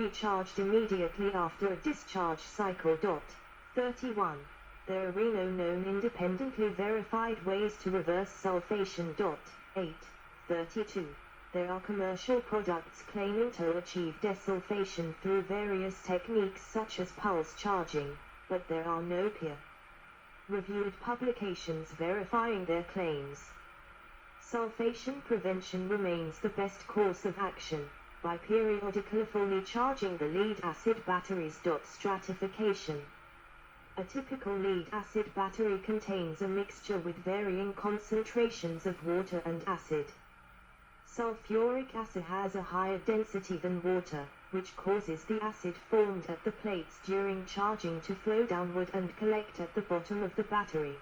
recharged immediately after a discharge cycle. 31. There are no known independently verified ways to reverse sulfation. 8. 32. There are commercial products claiming to achieve desulfation through various techniques such as pulse charging, but there are no peer-reviewed publications verifying their claims. Sulfation prevention remains the best course of action, by periodically charging the lead-acid batteries. Stratification. A typical lead-acid battery contains a mixture with varying concentrations of water and acid. Sulfuric acid has a higher density than water, which causes the acid formed at the plates during charging to flow downward and collect at the bottom of the battery.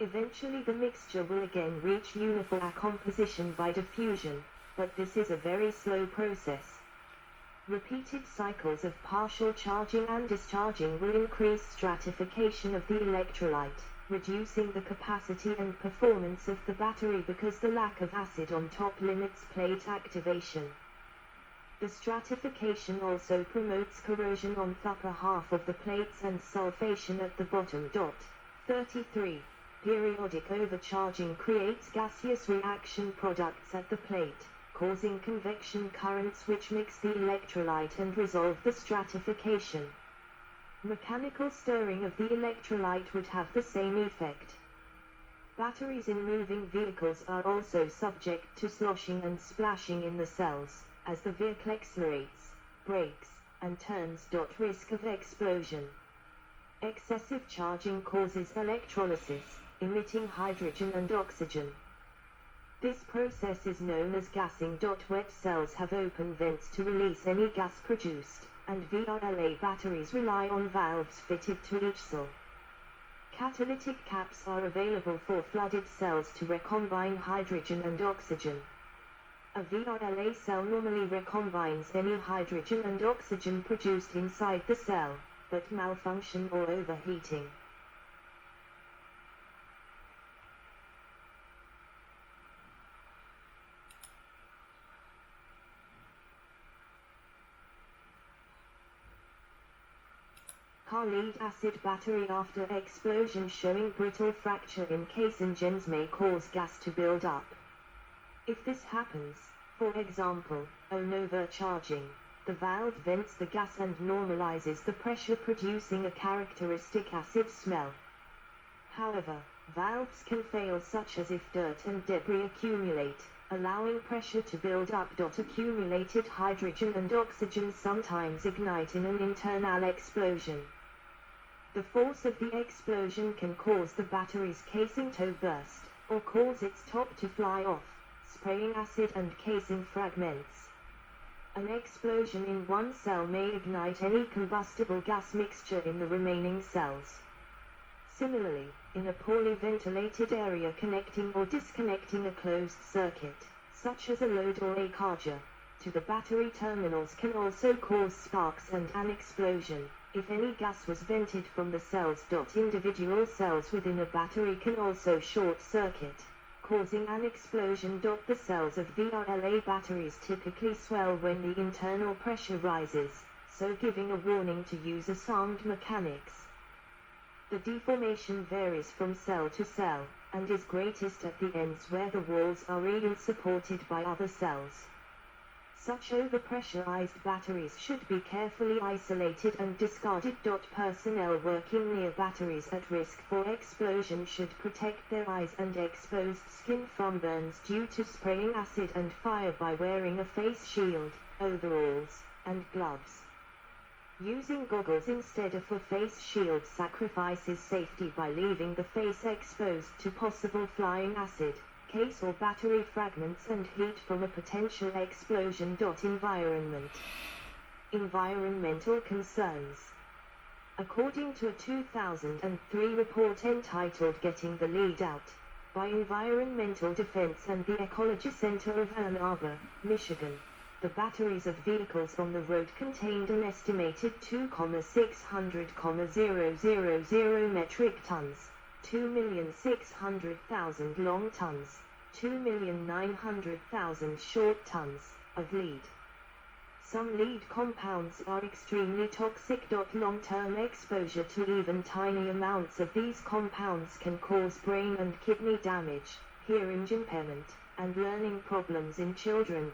Eventually the mixture will again reach uniform composition by diffusion, but this is a very slow process. Repeated cycles of partial charging and discharging will increase stratification of the electrolyte, reducing the capacity and performance of the battery because the lack of acid on top limits plate activation. The stratification also promotes corrosion on the upper half of the plates and sulfation at the bottom. 33. Periodic overcharging creates gaseous reaction products at the plate, causing convection currents which mix the electrolyte and resolve the stratification. Mechanical stirring of the electrolyte would have the same effect. Batteries in moving vehicles are also subject to sloshing and splashing in the cells, as the vehicle accelerates, brakes, and turns. Risk of explosion. Excessive charging causes electrolysis, emitting hydrogen and oxygen. This process is known as gassing. Wet cells have open vents to release any gas produced, and VRLA batteries rely on valves fitted to each cell. Catalytic caps are available for flooded cells to recombine hydrogen and oxygen. A VRLA cell normally recombines any hydrogen and oxygen produced inside the cell, but malfunction or overheating. Car lead-acid battery after explosion showing brittle fracture in case engines may cause gas to build up. If this happens, for example, on overcharging, the valve vents the gas and normalizes the pressure, producing a characteristic acid smell. However, valves can fail, such as if dirt and debris accumulate, allowing pressure to build up. Accumulated hydrogen and oxygen sometimes ignite in an internal explosion. The force of the explosion can cause the battery's casing to burst, or cause its top to fly off, spraying acid and casing fragments. An explosion in one cell may ignite any combustible gas mixture in the remaining cells. Similarly, in a poorly ventilated area connecting or disconnecting a closed circuit, such as a load or a charger, to the battery terminals can also cause sparks and an explosion, if any gas was vented from the cells. Individual cells within a battery can also short circuit, causing an explosion. The cells of VRLA batteries typically swell when the internal pressure rises, so giving a warning to use sound mechanics. The deformation varies from cell to cell, and is greatest at the ends where the walls are supported by other cells. Such overpressurized batteries should be carefully isolated and discarded. Personnel working near batteries at risk for explosion should protect their eyes and exposed skin from burns due to spraying acid and fire by wearing a face shield, overalls, and gloves. Using goggles instead of a face shield sacrifices safety by leaving the face exposed to possible flying acid, case or battery fragments and heat from a potential explosion. Environmental concerns. According to a 2003 report entitled Getting the Lead Out, by Environmental Defense and the Ecology Center of Ann Arbor, Michigan, the batteries of vehicles on the road contained an estimated 2,600,000 metric tons, 2,600,000 long tons, 2,900,000 short tons, of lead. Some lead compounds are extremely toxic. Long-term exposure to even tiny amounts of these compounds can cause brain and kidney damage, hearing impairment, and learning problems in children.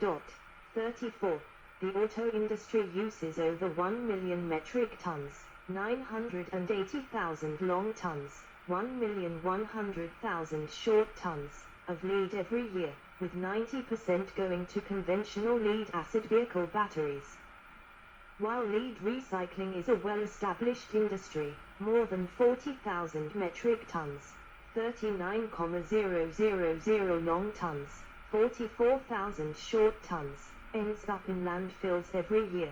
34. The auto industry uses over 1 million metric tons, 980,000 long tons, 1,100,000 short tons, of lead every year, with 90% going to conventional lead-acid vehicle batteries. While lead recycling is a well-established industry, more than 40,000 metric tons, 39,000 long tons, 44,000 short tons, ends up in landfills every year.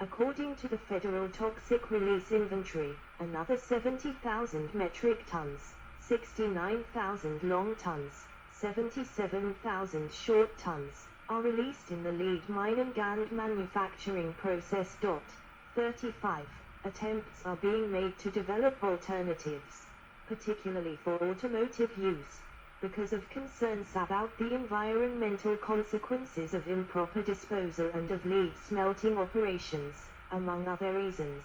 According to the Federal Toxic Release Inventory, another 70,000 metric tons, 69,000 long tons, 77,000 short tons, are released in the lead mining and manufacturing process. 35. Attempts are being made to develop alternatives, particularly for automotive use, because of concerns about the environmental consequences of improper disposal and of lead smelting operations, among other reasons.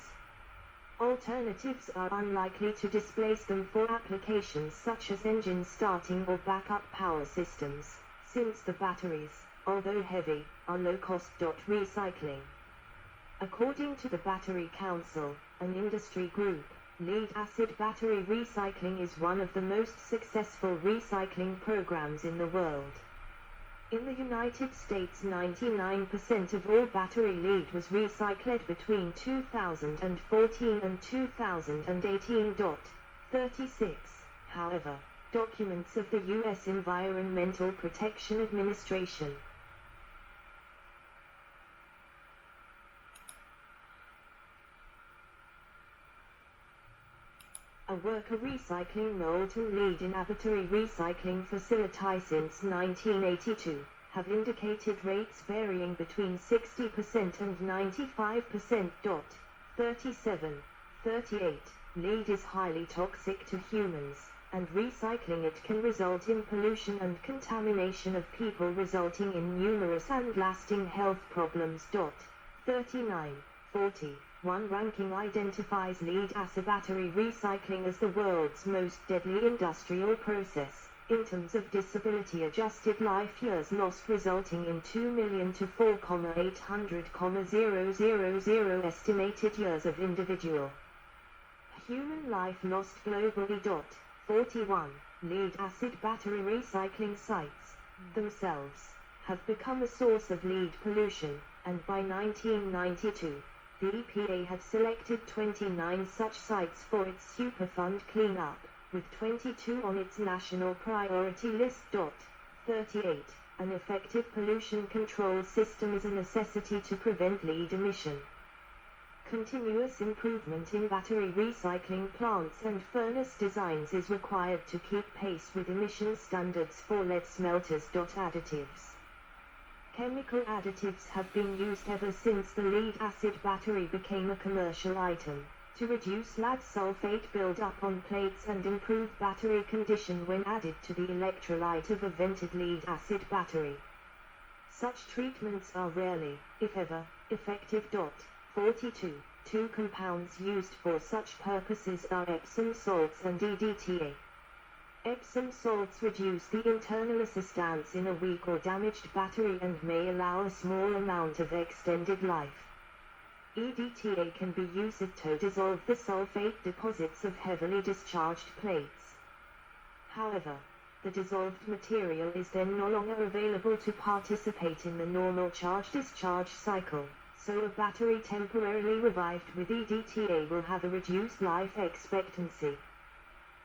Alternatives are unlikely to displace them for applications such as engine starting or backup power systems, since the batteries, although heavy, are low-cost. Recycling. According to the Battery Council, an industry group, lead-acid battery recycling is one of the most successful recycling programs in the world. In the United States, 99% of all battery lead was recycled between 2014 and 2018. 36. However, documents of the U.S. Environmental Protection Administration a worker recycling molten lead in a battery recycling facility since 1982, have indicated rates varying between 60% and 95%. 37. 38. Lead is highly toxic to humans, and recycling it can result in pollution and contamination of people, resulting in numerous and lasting health problems. 39. 40. One ranking identifies lead-acid battery recycling as the world's most deadly industrial process, in terms of disability-adjusted life years lost, resulting in 2 million to 4,800,000 estimated years of individual human life lost globally. 41. Lead-acid battery recycling sites, themselves, have become a source of lead pollution, and by 1992, the EPA had selected 29 such sites for its Superfund cleanup, with 22 on its national priority list. 38. An effective pollution control system is a necessity to prevent lead emission. Continuous improvement in battery recycling plants and furnace designs is required to keep pace with emission standards for lead smelters. Additives. Chemical additives have been used ever since the lead-acid battery became a commercial item, to reduce lead sulfate buildup on plates and improve battery condition when added to the electrolyte of a vented lead-acid battery. Such treatments are rarely, if ever, effective. 42. Two compounds used for such purposes are Epsom salts and EDTA. Epsom salts reduce the internal assistance in a weak or damaged battery and may allow a small amount of extended life. EDTA can be used to dissolve the sulfate deposits of heavily discharged plates. However, the dissolved material is then no longer available to participate in the normal charge-discharge cycle, so a battery temporarily revived with EDTA will have a reduced life expectancy.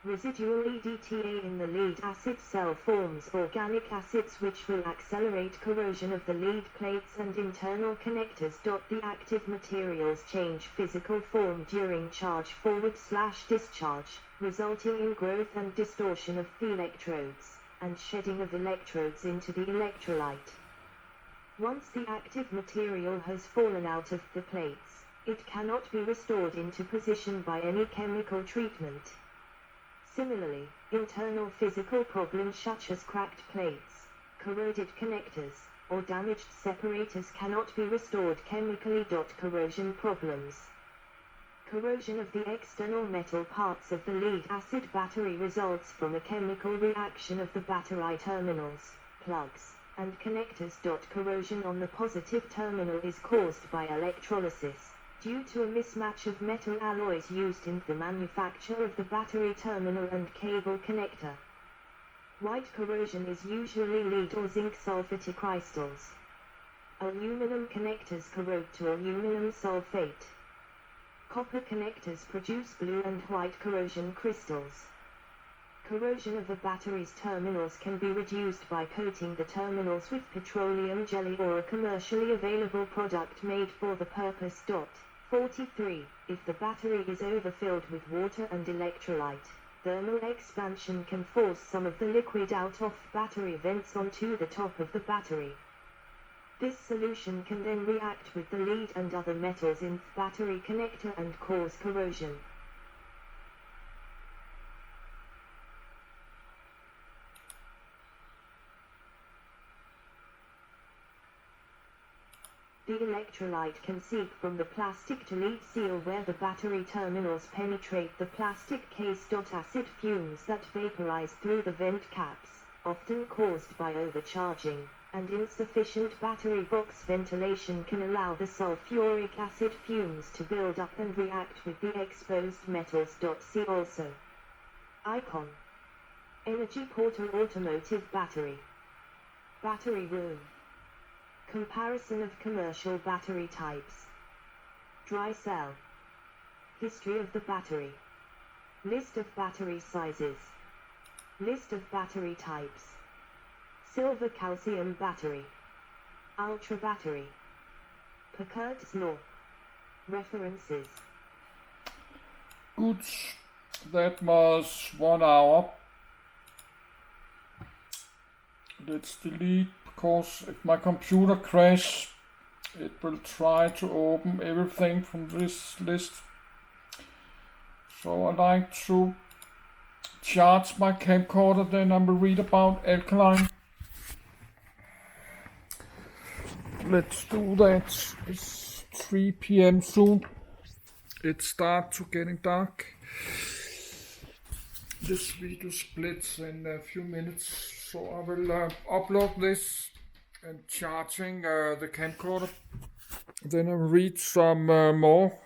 Residual EDTA in the lead-acid cell forms organic acids which will accelerate corrosion of the lead plates and internal connectors. The active materials change physical form during charge forward/discharge, resulting in growth and distortion of the electrodes, and shedding of electrodes into the electrolyte. Once the active material has fallen out of the plates, it cannot be restored into position by any chemical treatment. Similarly, internal physical problems such as cracked plates, corroded connectors, or damaged separators cannot be restored chemically. Corrosion problems. Corrosion of the external metal parts of the lead-acid battery results from a chemical reaction of the battery terminals, plugs, and connectors. Corrosion on the positive terminal is caused by electrolysis, due to a mismatch of metal alloys used in the manufacture of the battery terminal and cable connector. White corrosion is usually lead or zinc sulfate crystals. Aluminum connectors corrode to aluminum sulfate. Copper connectors produce blue and white corrosion crystals. Corrosion of a battery's terminals can be reduced by coating the terminals with petroleum jelly or a commercially available product made for the purpose. 43. If the battery is overfilled with water and electrolyte, thermal expansion can force some of the liquid out of battery vents onto the top of the battery. This solution can then react with the lead and other metals in the battery connector and cause corrosion. The electrolyte can seep from the plastic to lead seal where the battery terminals penetrate the plastic case. Acid fumes that vaporize through the vent caps, often caused by overcharging, and insufficient battery box ventilation can allow the sulfuric acid fumes to build up and react with the exposed metals. See also icon. Energy Porter automotive battery. Battery room. Comparison of commercial battery types. Dry cell. History of the battery. List of battery sizes. List of battery types. Silver calcium battery. Ultra battery. Picard's law. References. Good. That was 1 hour. Let's delete, because if my computer crashes, it will try to open everything from this list. So I like to charge my camcorder, then I will read about alkaline. Let's do that. It's 3 p.m. soon. It starts to getting dark. This video splits in a few minutes, so I will upload this and charging the camcorder. Then I'll read some more